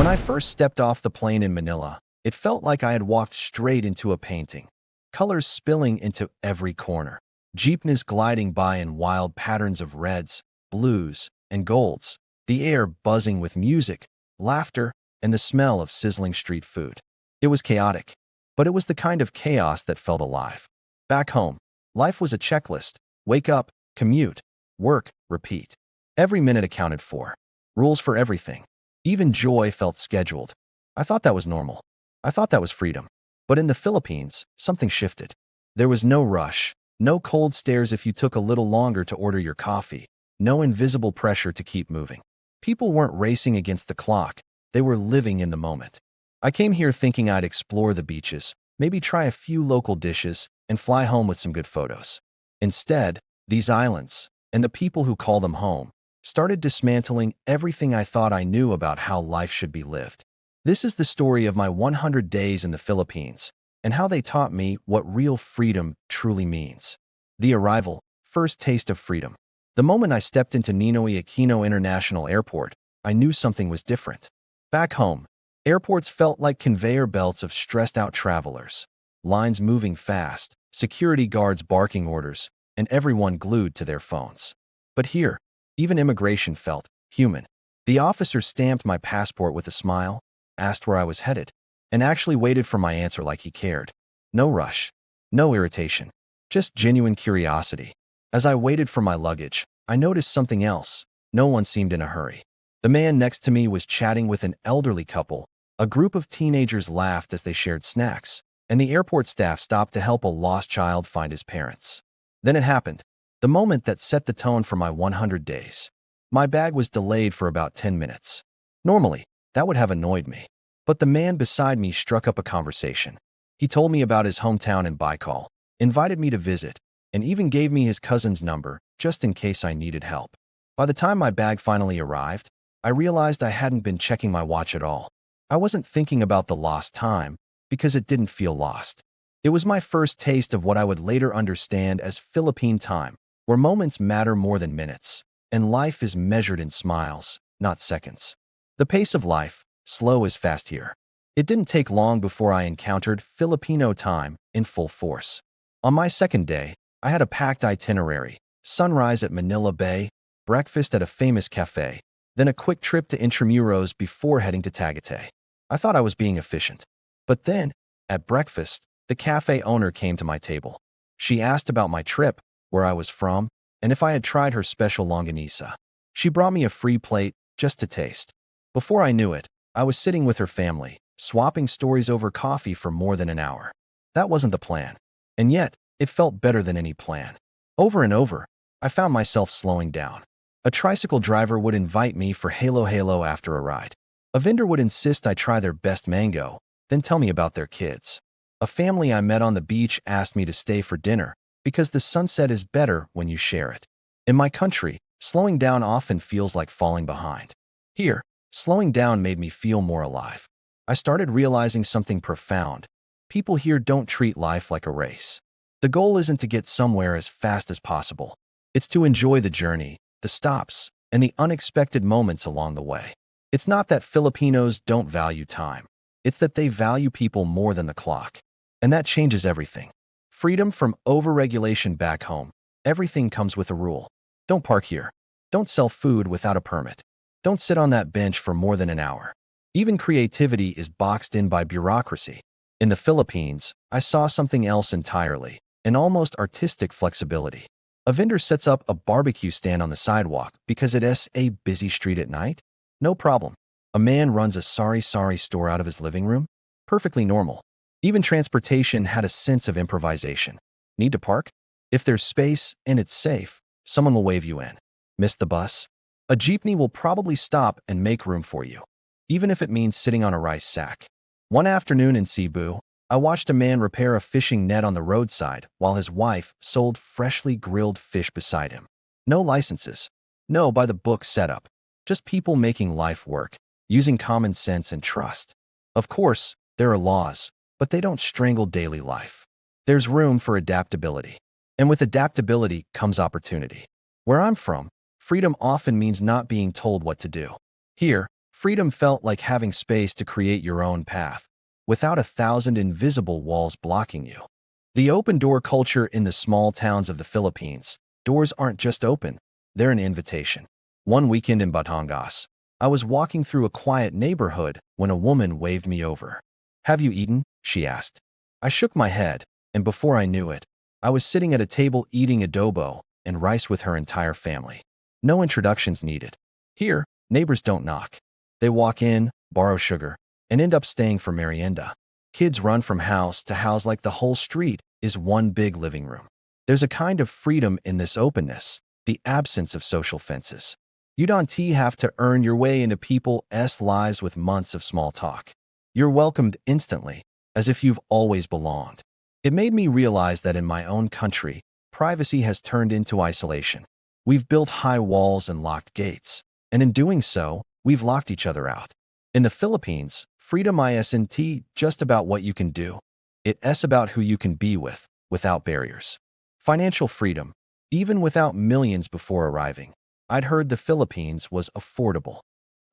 When I first stepped off the plane in Manila, it felt like I had walked straight into a painting. Colors spilling into every corner. Jeepneys gliding by in wild patterns of reds, blues, and golds. The air buzzing with music, laughter, and the smell of sizzling street food. It was chaotic, but it was the kind of chaos that felt alive. Back home, life was a checklist. Wake up, commute, work, repeat. Every minute accounted for. Rules for everything. Even joy felt scheduled. I thought that was normal. I thought that was freedom. But in the Philippines, something shifted. There was no rush, no cold stares if you took a little longer to order your coffee, no invisible pressure to keep moving. People weren't racing against the clock. They were living in the moment. I came here thinking I'd explore the beaches, maybe try a few local dishes, and fly home with some good photos. Instead, these islands, and the people who call them home, started dismantling everything I thought I knew about how life should be lived. This is the story of my 100 days in the Philippines, and how they taught me what real freedom truly means. The arrival, first taste of freedom. The moment I stepped into Ninoy Aquino International Airport, I knew something was different. Back home, airports felt like conveyor belts of stressed-out travelers. Lines moving fast, security guards barking orders, and everyone glued to their phones. But here, even immigration felt human. The officer stamped my passport with a smile, asked where I was headed, and actually waited for my answer like he cared. No rush, no irritation, just genuine curiosity. As I waited for my luggage, I noticed something else. No one seemed in a hurry. The man next to me was chatting with an elderly couple. A group of teenagers laughed as they shared snacks, and the airport staff stopped to help a lost child find his parents. Then it happened, the moment that set the tone for my 100 days. My bag was delayed for about 10 minutes. Normally, that would have annoyed me. But the man beside me struck up a conversation. He told me about his hometown in Baikal, invited me to visit, and even gave me his cousin's number, just in case I needed help. By the time my bag finally arrived, I realized I hadn't been checking my watch at all. I wasn't thinking about the lost time, because it didn't feel lost. It was my first taste of what I would later understand as Philippine time, where moments matter more than minutes, and life is measured in smiles, not seconds. The pace of life, slow is fast here. It didn't take long before I encountered Filipino time in full force. On my second day, I had a packed itinerary: sunrise at Manila Bay, breakfast at a famous cafe, then a quick trip to Intramuros before heading to Tagaytay. I thought I was being efficient. But then, at breakfast, the cafe owner came to my table. She asked about my trip, where I was from, and if I had tried her special longanisa. She brought me a free plate just to taste. Before I knew it, I was sitting with her family, swapping stories over coffee for more than an hour. That wasn't the plan. And yet, it felt better than any plan. Over and over, I found myself slowing down. A tricycle driver would invite me for halo halo after a ride. A vendor would insist I try their best mango, then tell me about their kids. A family I met on the beach asked me to stay for dinner because the sunset is better when you share it. In my country, slowing down often feels like falling behind. Here, slowing down made me feel more alive. I started realizing something profound. People here don't treat life like a race. The goal isn't to get somewhere as fast as possible. It's to enjoy the journey, the stops, and the unexpected moments along the way. It's not that Filipinos don't value time. It's that they value people more than the clock. And that changes everything. Freedom from overregulation back home. Everything comes with a rule. Don't park here. Don't sell food without a permit. Don't sit on that bench for more than an hour. Even creativity is boxed in by bureaucracy. In the Philippines, I saw something else entirely, an almost artistic flexibility. A vendor sets up a barbecue stand on the sidewalk because it's a busy street at night? No problem. A man runs a sari-sari store out of his living room? Perfectly normal. Even transportation had a sense of improvisation. Need to park? If there's space and it's safe, someone will wave you in. Miss the bus? A jeepney will probably stop and make room for you, even if it means sitting on a rice sack. One afternoon in Cebu, I watched a man repair a fishing net on the roadside while his wife sold freshly grilled fish beside him. No licenses. No by-the-book setup. Just people making life work, using common sense and trust. Of course, there are laws, but they don't strangle daily life. There's room for adaptability. And with adaptability comes opportunity. Where I'm from, freedom often means not being told what to do. Here, Freedom felt like having space to create your own path, without 1,000 invisible walls blocking you. The open-door culture in the small towns of the Philippines. Doors aren't just open, they're an invitation. One weekend in Batangas, I was walking through a quiet neighborhood when a woman waved me over. "Have you eaten?" she asked. I shook my head, and before I knew it, I was sitting at a table eating adobo and rice with her entire family. No introductions needed. Here, neighbors don't knock. They walk in, borrow sugar, and end up staying for merienda. Kids run from house to house like the whole street is one big living room. There's a kind of freedom in this openness, the absence of social fences. You don't have to earn your way into people's lives with months of small talk. You're welcomed instantly, as if you've always belonged. It made me realize that in my own country, privacy has turned into isolation. We've built high walls and locked gates, and in doing so, we've locked each other out. In the Philippines, freedom isn't just about what you can do. It's about who you can be with, without barriers. Financial freedom, even without millions before arriving. I'd heard the Philippines was affordable.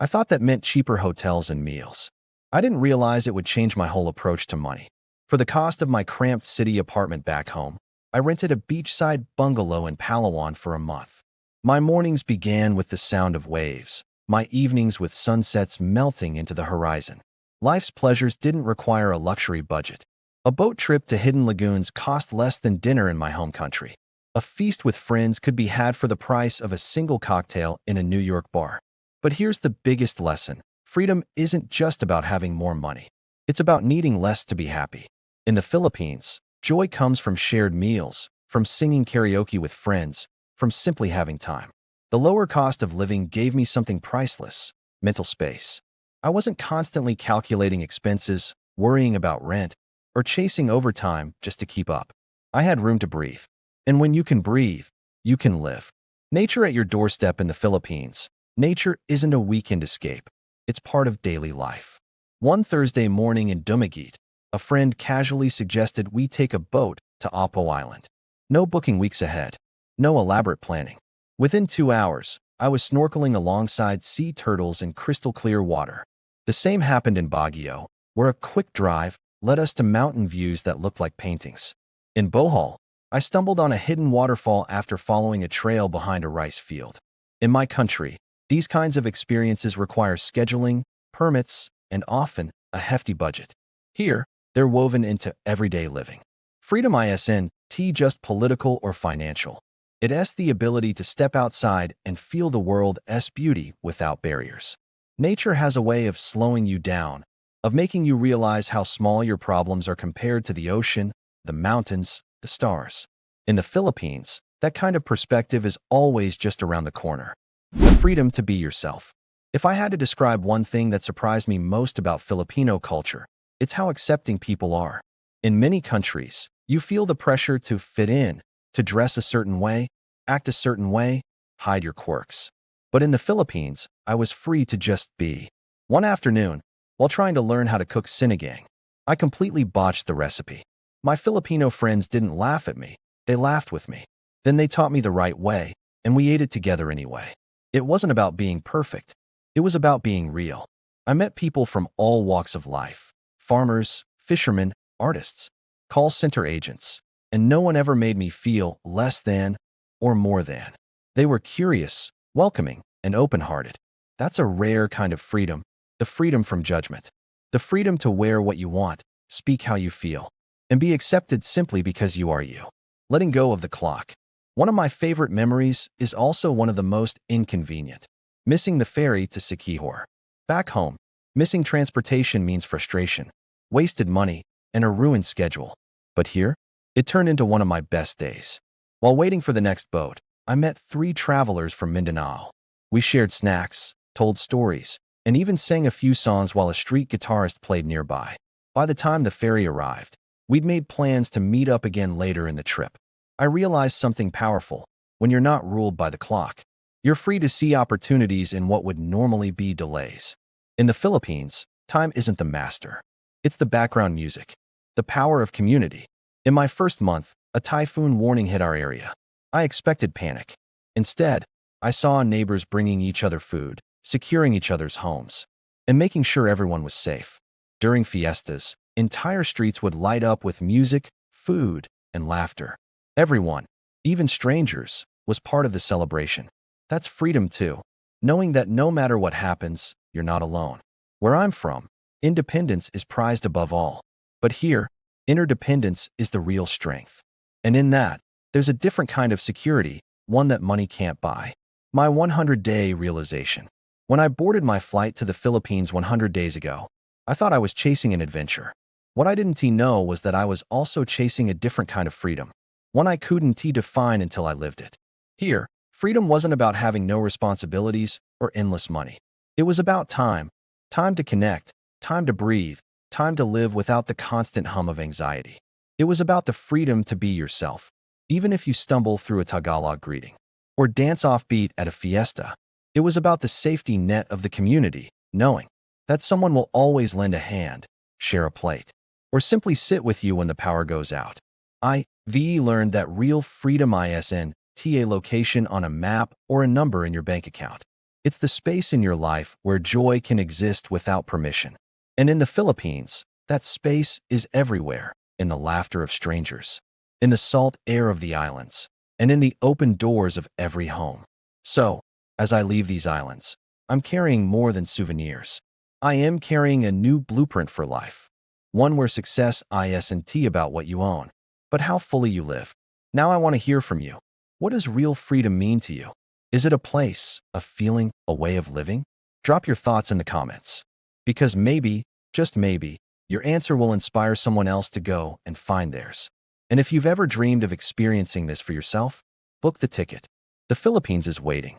I thought that meant cheaper hotels and meals. I didn't realize it would change my whole approach to money. For the cost of my cramped city apartment back home, I rented a beachside bungalow in Palawan for a month. My mornings began with the sound of waves, my evenings with sunsets melting into the horizon. Life's pleasures didn't require a luxury budget. A boat trip to hidden lagoons cost less than dinner in my home country. A feast with friends could be had for the price of a single cocktail in a New York bar. But here's the biggest lesson. Freedom isn't just about having more money. It's about needing less to be happy. In the Philippines, joy comes from shared meals, from singing karaoke with friends, from simply having time. The lower cost of living gave me something priceless: mental space. I wasn't constantly calculating expenses, worrying about rent, or chasing overtime just to keep up. I had room to breathe. And when you can breathe, you can live. Nature at your doorstep in the Philippines. Nature isn't a weekend escape. It's part of daily life. One Thursday morning in Dumaguete, a friend casually suggested we take a boat to Apo Island. No booking weeks ahead. No elaborate planning. Within 2 hours, I was snorkeling alongside sea turtles in crystal-clear water. The same happened in Baguio, where a quick drive led us to mountain views that looked like paintings. In Bohol, I stumbled on a hidden waterfall after following a trail behind a rice field. In my country, these kinds of experiences require scheduling, permits, and often a hefty budget. Here, they're woven into everyday living. Freedom isn't just political or financial. It's the ability to step outside and feel the world's beauty without barriers. Nature has a way of slowing you down, of making you realize how small your problems are compared to the ocean, the mountains, the stars. In the Philippines, that kind of perspective is always just around the corner. The freedom to be yourself. If I had to describe one thing that surprised me most about Filipino culture, it's how accepting people are. In many countries, you feel the pressure to fit in, to dress a certain way, act a certain way, hide your quirks. But in the Philippines, I was free to just be. One afternoon, while trying to learn how to cook sinigang, I completely botched the recipe. My Filipino friends didn't laugh at me, they laughed with me. Then they taught me the right way, and we ate it together anyway. It wasn't about being perfect, it was about being real. I met people from all walks of life: farmers, fishermen, artists, call center agents, and no one ever made me feel less than or more than. They were curious, welcoming, and open-hearted. That's a rare kind of freedom, the freedom from judgment. The freedom to wear what you want, speak how you feel, and be accepted simply because you are you. Letting go of the clock. One of my favorite memories is also one of the most inconvenient. Missing the ferry to Siquijor. Back home, missing transportation means frustration, wasted money, and a ruined schedule. But here, it turned into one of my best days. While waiting for the next boat, I met 3 travelers from Mindanao. We shared snacks, told stories, and even sang a few songs while a street guitarist played nearby. By the time the ferry arrived, we'd made plans to meet up again later in the trip. I realized something powerful. When you're not ruled by the clock, you're free to see opportunities in what would normally be delays. In the Philippines, time isn't the master. It's the background music, the power of community. In my first month, a typhoon warning hit our area. I expected panic. Instead, I saw neighbors bringing each other food, securing each other's homes. and making sure everyone was safe. During fiestas, entire streets would light up with music, food, and laughter. Everyone, even strangers, was part of the celebration. That's freedom too, knowing that no matter what happens, you're not alone. Where I'm from, independence is prized above all. But here, interdependence is the real strength. And in that, there's a different kind of security, one that money can't buy. My 100-day realization. When I boarded my flight to the Philippines 100 days ago, I thought I was chasing an adventure. What I didn't know was that I was also chasing a different kind of freedom, one I couldn't define until I lived it. Here, freedom wasn't about having no responsibilities or endless money. It was about time, time to connect, time to breathe, time to live without the constant hum of anxiety. It was about the freedom to be yourself, even if you stumble through a Tagalog greeting or dance offbeat at a fiesta. It was about the safety net of the community, knowing that someone will always lend a hand, share a plate, or simply sit with you when the power goes out. I learned that real freedom isn't a location on a map or a number in your bank account. It's the space in your life where joy can exist without permission. And in the Philippines, that space is everywhere, in the laughter of strangers, in the salt air of the islands, and in the open doors of every home. So, as I leave these islands, I'm carrying more than souvenirs. I am carrying a new blueprint for life, one where success isn't about what you own, but how fully you live. Now I want to hear from you. What does real freedom mean to you? Is it a place, a feeling, a way of living? Drop your thoughts in the comments. Because maybe, just maybe, your answer will inspire someone else to go and find theirs. And if you've ever dreamed of experiencing this for yourself, book the ticket. The Philippines is waiting.